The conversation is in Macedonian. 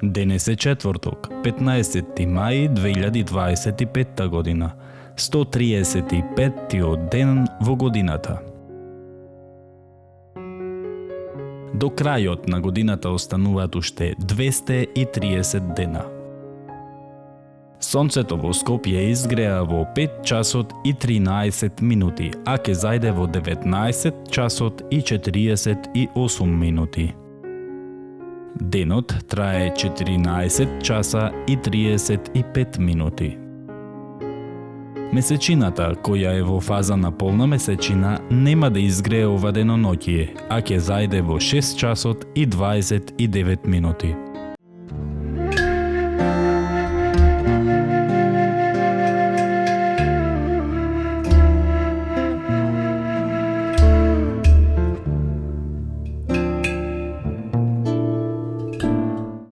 Денес е четврток, 15 мај 2025 година, 135-тиот ден во годината. До крајот на годината остануваат уште 230 дена. Сонцето во Скопје изгреа во 5 часот и 13 минути, а ќе зајде во 19 часот и 48 минути. Денот трае 14 часа и 35 минути. Месечината, која е во фаза на полна месечина, нема да изгрее ова деноноќие, а ќе зајде во 6 часот и 29 минути.